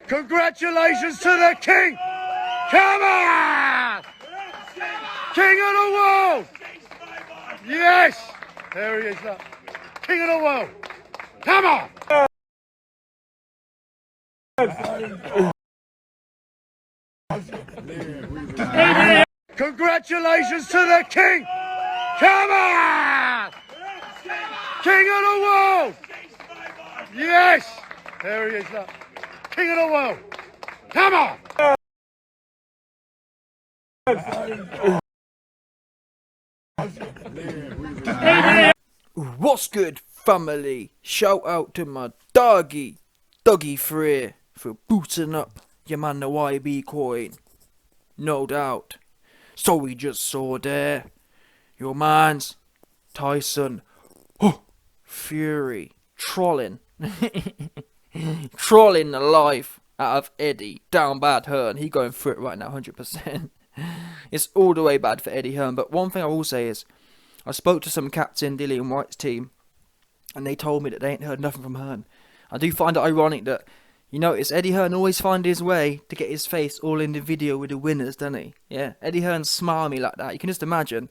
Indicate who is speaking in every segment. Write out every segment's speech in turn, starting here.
Speaker 1: Congratulations to the king! Come on! King of the world! Yes! There he is, look. King of the world! Come on! Congratulations to the king! Come on! King of the world! Yes! There he is, look. King of the world! Come on!
Speaker 2: What's good, family? Shout out to my doggy Free, for booting up your man the YB coin. No doubt. So we just saw there your man's Tyson Fury trolling trolling the life out of Eddie. Down bad Hearn. He going through it right now 100%. It's all the way bad for Eddie Hearn. But one thing I will say is, I spoke to some captain Dilly and Whyte's team, and they told me that they ain't heard nothing from Hearn. I do find it ironic that, you notice Eddie Hearn always find his way to get his face all in the video with the winners, doesn't he? Yeah, Eddie Hearn's smarmy like that. You can just imagine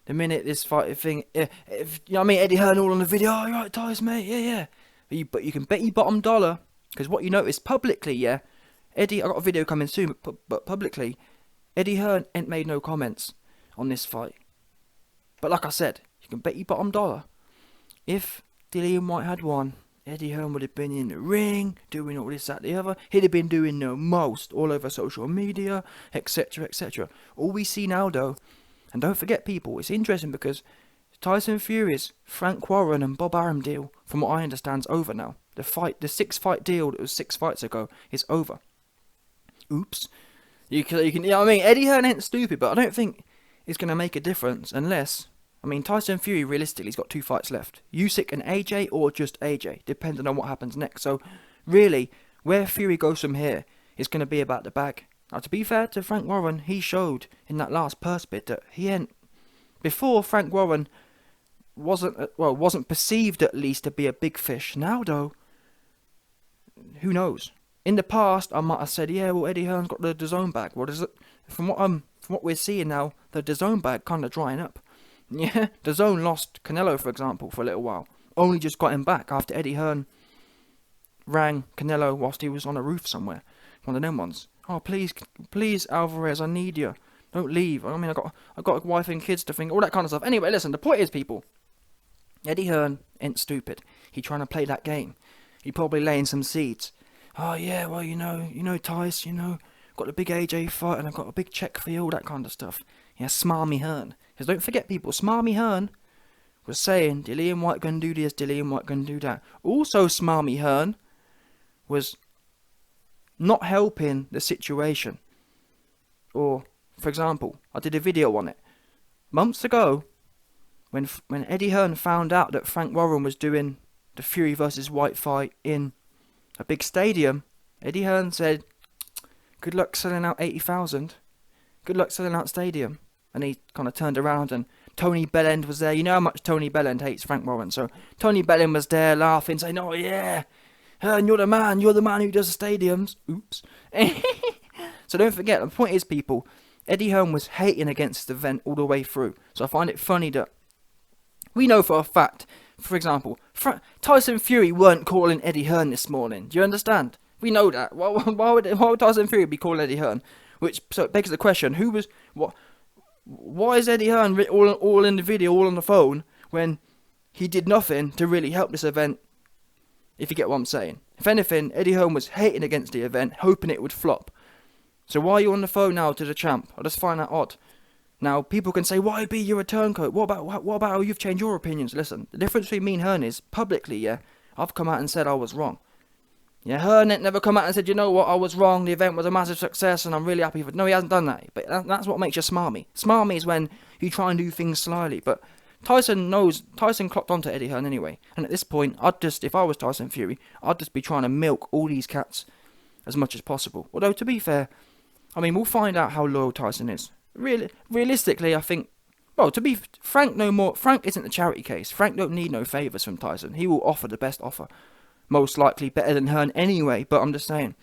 Speaker 2: the minute this fight thing, if you know what I mean, Eddie Hearn all on the video. Oh, you right, Tyson, mate? Yeah. But you can bet your bottom dollar, because what you notice publicly, yeah, Eddie, I got a video coming soon, but publicly, Eddie Hearn ain't made no comments on this fight. But like I said, you can bet your bottom dollar, if Dilly and Whyte had won, Eddie Hearn would have been in the ring, doing all this, that, the other. He'd have been doing the most all over social media, etc, etc. All we see now, though, and don't forget, people, it's interesting because Tyson Fury's Frank Warren and Bob Arum deal, from what I understand, is over now. The 6-fight deal that was 6 fights ago is over. Oops. You know what I mean? Eddie Hearn ain't stupid, but I don't think it's going to make a difference unless, I mean, Tyson Fury, realistically, he's got 2 fights left. Usyk and AJ, or just AJ, depending on what happens next. So, really, where Fury goes from here is going to be about the bag. Now, to be fair to Frank Warren, he showed in that last purse bid that he ain't... Before, Frank Warren wasn't perceived, at least, to be a big fish. Now, though, who knows? In the past, I might have said, yeah, well, Eddie Hearn's got the DAZN bag. What is it? From what we're seeing now, the DAZN bag kind of drying up. Yeah, DAZN lost Canelo, for example, for a little while. Only just got him back after Eddie Hearn rang Canelo whilst he was on a roof somewhere. One of them ones. Oh, please, Alvarez, I need you. Don't leave. I mean, I got a wife and kids to think, all that kind of stuff. Anyway, listen, the point is, people, Eddie Hearn ain't stupid. He trying to play that game. He probably laying some seeds. Oh yeah, well, you know, Tice, got the big AJ fight and I've got a big check for you, all that kind of stuff. Yeah, Smarmy Hearn. Because don't forget, people, Smarmy Hearn was saying Dilly and Whyte gonna do this, Dilly and Whyte gonna do that. Also, Smarmy Hearn was not helping the situation. Or, for example, I did a video on it months ago when Eddie Hearn found out that Frank Warren was doing the Fury versus Whyte fight in a big stadium. Eddie Hearn said, good luck selling out 80,000. Good luck selling out stadium. And he kind of turned around and Tony Bellend was there. You know how much Tony Bellend hates Frank Warren. So Tony Bellend was there laughing, saying, oh yeah, Hearn, you're the man who does the stadiums. Oops. So don't forget, the point is, people, Eddie Hearn was hating against the event all the way through. So I find it funny that we know for a fact, for example, Tyson Fury weren't calling Eddie Hearn this morning. Do you understand? We know that. Why would Tyson Fury be calling Eddie Hearn? So it begs the question: why is Eddie Hearn all in the video, all on the phone, when he did nothing to really help this event? If you get what I'm saying. If anything, Eddie Hearn was hating against the event, hoping it would flop. So why are you on the phone now to the champ? I just find that odd. Now, people can say, YB, you're a turncoat. What about how you've changed your opinions? Listen, the difference between me and Hearn is, publicly, yeah, I've come out and said I was wrong. Yeah, Hearn ain't never come out and said, you know what, I was wrong, the event was a massive success and I'm really happy for it. No, he hasn't done that. But that's what makes you smarmy. Smarmy is when you try and do things slyly. But Tyson clocked onto Eddie Hearn anyway. And at this point, if I was Tyson Fury, I'd just be trying to milk all these cats as much as possible. Although, to be fair, I mean, we'll find out how loyal Tyson is. Realistically, I think, well, to be frank, Frank isn't a charity case. Frank don't need no favours from Tyson. He will offer the best offer. Most likely better than Hearn anyway, but I'm just saying.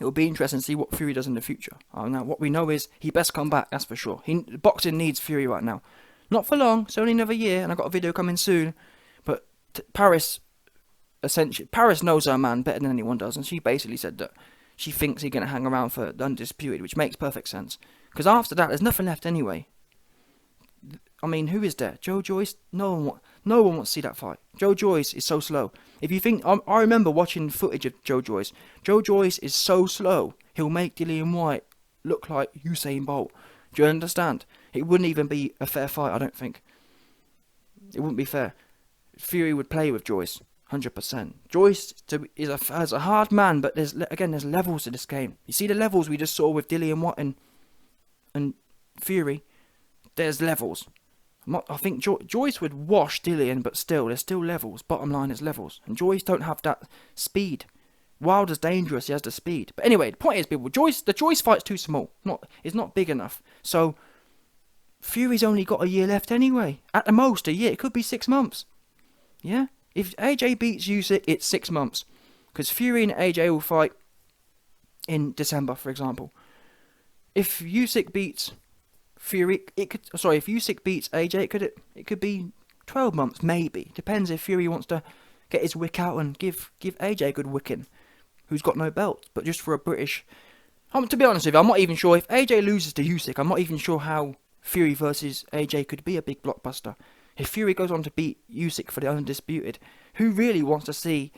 Speaker 2: It will be interesting to see what Fury does in the future. Now, what we know is he best come back, that's for sure. Boxing needs Fury right now. Not for long, it's only another year, and I've got a video coming soon. But Paris knows her man better than anyone does, and she basically said that she thinks he's going to hang around for the Undisputed, which makes perfect sense. Because after that, there's nothing left anyway. I mean, who is there? Joe Joyce? No one wants to see that fight. Joe Joyce is so slow. If you think, I remember watching footage of Joe Joyce. Joe Joyce is so slow. He'll make Dillian Whyte look like Usain Bolt. Do you understand? It wouldn't even be a fair fight, I don't think. It wouldn't be fair. Fury would play with Joyce, 100%. Joyce is a hard man, but there's levels to this game. You see the levels we just saw with Dillian Whyte and Fury? There's levels. I think Joyce would wash Dillian, but still, there's still levels. Bottom line is levels. And Joyce don't have that speed. Wilder's dangerous, he has the speed. But anyway, the point is, people, the Joyce fight's too small. It's not big enough. So, Fury's only got a year left anyway. At the most, a year. It could be 6 months. Yeah? If AJ beats Usyk, it's 6 months. Because Fury and AJ will fight in December, for example. If Usyk beats Fury, if Usyk beats AJ, it could be 12 months, maybe. Depends if Fury wants to get his wick out and give AJ a good wicking, who's got no belt. But just for a British... to be honest with you, I'm not even sure if AJ loses to Usyk, I'm not even sure how Fury versus AJ could be a big blockbuster. If Fury goes on to beat Usyk for the Undisputed, who really wants to see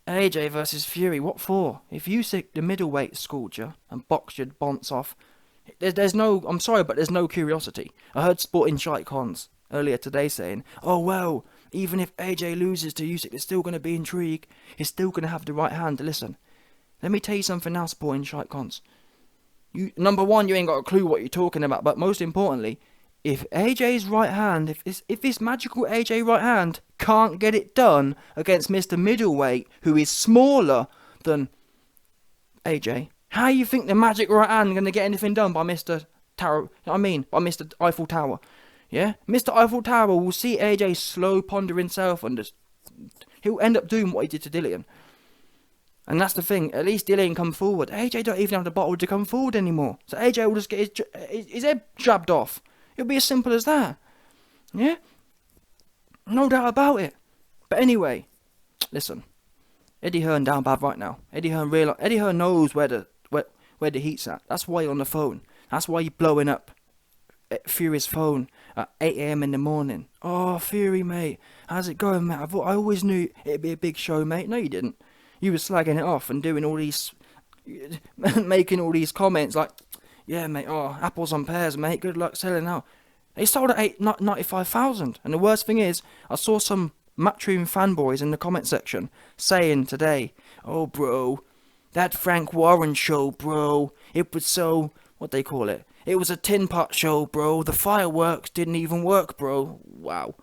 Speaker 2: AJ versus Fury? What for? If Usyk, the middleweight, schooled you and boxed your bonts off, there's no... I'm sorry, but there's no curiosity. I heard Sporting Shite Cons earlier today saying, oh well, even if AJ loses to Usyk, there's still going to be intrigue. He's still going to have the right hand. Listen, let me tell you something now, Sporting Shite Cons. Number one, you ain't got a clue what you're talking about, but most importantly, if AJ's right hand, if this magical AJ right hand can't get it done against Mr. Middleweight, who is smaller than AJ, how you think the magic right hand going to get anything done by Mr. By Mr. Eiffel Tower? Yeah? Mr. Eiffel Tower will see AJ slow ponder himself and he'll end up doing what he did to Dillian. And that's the thing, at least Dillian come forward. AJ don't even have the bottle to come forward anymore. So AJ will just get his head jabbed off. It'll be as simple as that. Yeah? No doubt about it. But anyway, listen. Eddie Hearn down bad right now. Eddie Hearn knows where the heat's at. That's why he's on the phone. That's why he's blowing up Fury's phone at 8 AM in the morning. Oh, Fury, mate. How's it going, mate? I always knew it'd be a big show, mate. No, you didn't. You were slagging it off and doing all these... making all these comments like... Yeah, mate, oh, apples on pears, mate, good luck selling out. They sold at 95,000. And the worst thing is, I saw some Matchroom fanboys in the comment section saying today, oh, bro, that Frank Warren show, bro, it was so, what they call it? It was a tin pot show, bro. The fireworks didn't even work, bro. Wow.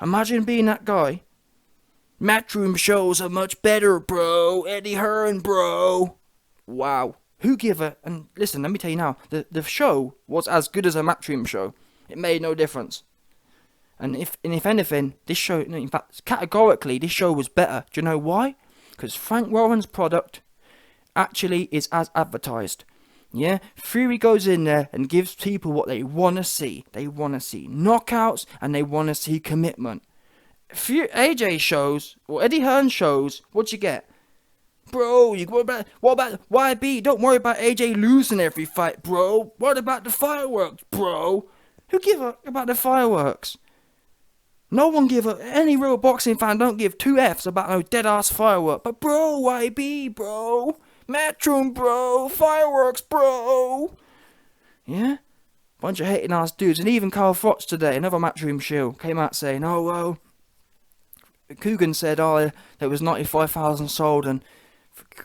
Speaker 2: Imagine being that guy. Matchroom shows are much better, bro. Eddie Hearn, bro. Wow. Who give a... And listen, let me tell you now. The show was as good as a Matchroom show. It made no difference. And if anything, this show... In fact, categorically, this show was better. Do you know why? Because Frank Warren's product actually is as advertised. Yeah? Fury goes in there and gives people what they want to see. They want to see knockouts and they want to see commitment. AJ shows, or Eddie Hearn shows, what you get? Bro, what about YB? Don't worry about AJ losing every fight, bro. What about the fireworks, bro? Who give a about the fireworks? No one give a... Any real boxing fan don't give two F's about no dead-ass firework. But bro, YB, bro. Matchroom, bro. Fireworks, bro. Yeah? Bunch of hating-ass dudes. And even Carl Froch today, another Matchroom shill, came out saying, oh, well... Coogan said, oh, there was 95,000 sold, and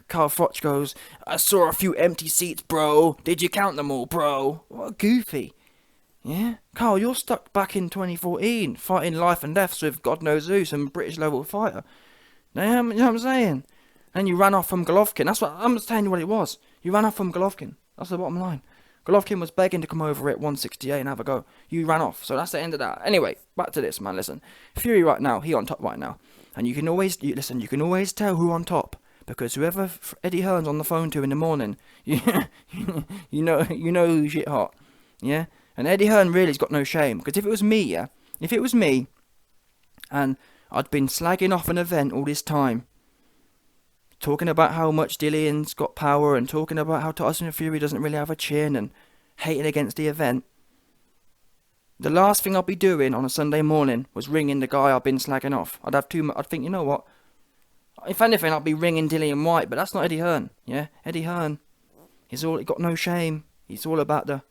Speaker 2: Carl Froch goes, I saw a few empty seats, bro. Did you count them all, bro? What a goofy. Yeah? Carl, you're stuck back in 2014, fighting life and deaths with God knows who, some British level fighter. You know what I'm saying? And you ran off from Golovkin. That's what I'm just telling you what it was. You ran off from Golovkin. That's the bottom line. Golovkin was begging to come over at 168 and have a go. You ran off. So that's the end of that. Anyway, back to this, man. Listen. Fury right now, he on top right now. And you can always tell who on top because whoever Eddie Hearn's on the phone to in the morning, you know who's shit hot, yeah. And Eddie Hearn really's got no shame, because if it was me, yeah, if it was me, and I'd been slagging off an event all this time, talking about how much Dillian's got power, and talking about how Tyson Fury doesn't really have a chin, and hating against the event, the last thing I'd be doing on a Sunday morning was ringing the guy I've been slagging off. I'd think, you know what? If anything, I'd be ringing Dillian Whyte, but that's not Eddie Hearn, yeah? Eddie Hearn, he got no shame. He's all about the...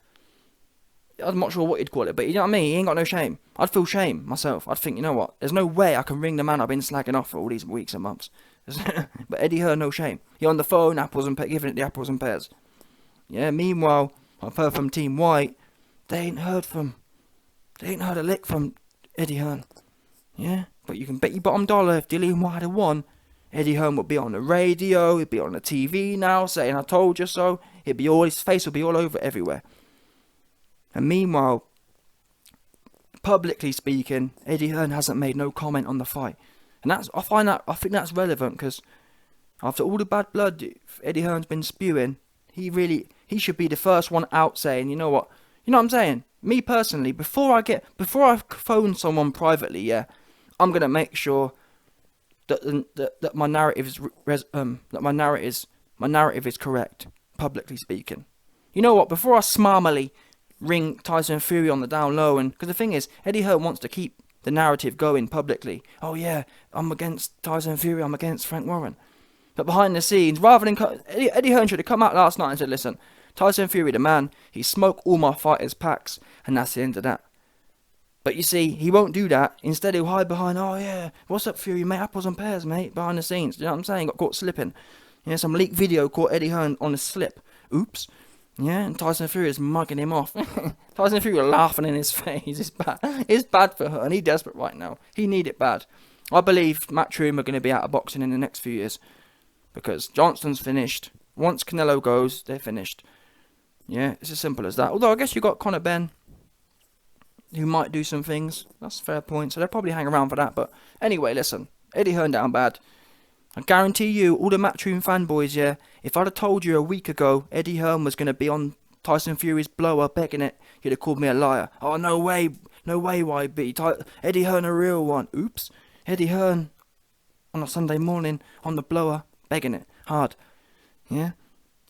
Speaker 2: I'm not sure what you'd call it, but you know what I mean? He ain't got no shame. I'd feel shame myself. I'd think, you know what? There's no way I can ring the man I've been slagging off for all these weeks and months. But Eddie Hearn, no shame. He on the phone, giving it the apples and pears. Yeah, meanwhile, I've heard from Team Whyte. They ain't heard a lick from Eddie Hearn. Yeah? But you can bet your bottom dollar if Dillian Whyte had won, Eddie Hearn would be on the radio, he'd be on the TV now saying, I told you so. His face would be all over everywhere. And meanwhile, publicly speaking, Eddie Hearn hasn't made no comment on the fight. And I think that's relevant, because after all the bad blood Eddie Hearn's been spewing, he should be the first one out saying, you know what I'm saying? Me personally, before I phone someone privately, yeah, I'm gonna make sure that my narrative is correct, publicly speaking. You know what? Before I smarmily ring Tyson Fury on the down low, and because the thing is, Eddie Hearn wants to keep the narrative going publicly. Oh yeah, I'm against Tyson Fury, I'm against Frank Warren. But behind the scenes, rather than Eddie Hearn should have come out last night and said, listen, Tyson Fury the man, he smoked all my fighters' packs, and that's the end of that. But you see, he won't do that. Instead, he'll hide behind, oh yeah, what's up Fury, mate, apples and pears, mate, behind the scenes. You know what I'm saying? Got caught slipping. Yeah, some leaked video caught Eddie Hearn on a slip. Oops. Yeah, and Tyson Fury is mugging him off. Tyson Fury laughing in his face. It's bad. It's bad for her, and he's desperate right now. He need it bad. I believe Matchroom are going to be out of boxing in the next few years, because Johnston's finished. Once Canelo goes, they're finished. Yeah, it's as simple as that. Although I guess you got Conor Benn, who might do some things. That's a fair point. So they'll probably hang around for that. But anyway, listen, Eddie Hearn down bad. I guarantee you, all the Matchroom fanboys, yeah, if I'd have told you a week ago Eddie Hearn was going to be on Tyson Fury's blower begging it, you'd have called me a liar. Oh, no way, YB. Eddie Hearn a real one. Oops. Eddie Hearn on a Sunday morning on the blower begging it hard. Yeah?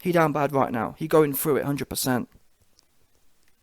Speaker 2: He down bad right now. He going through it 100%.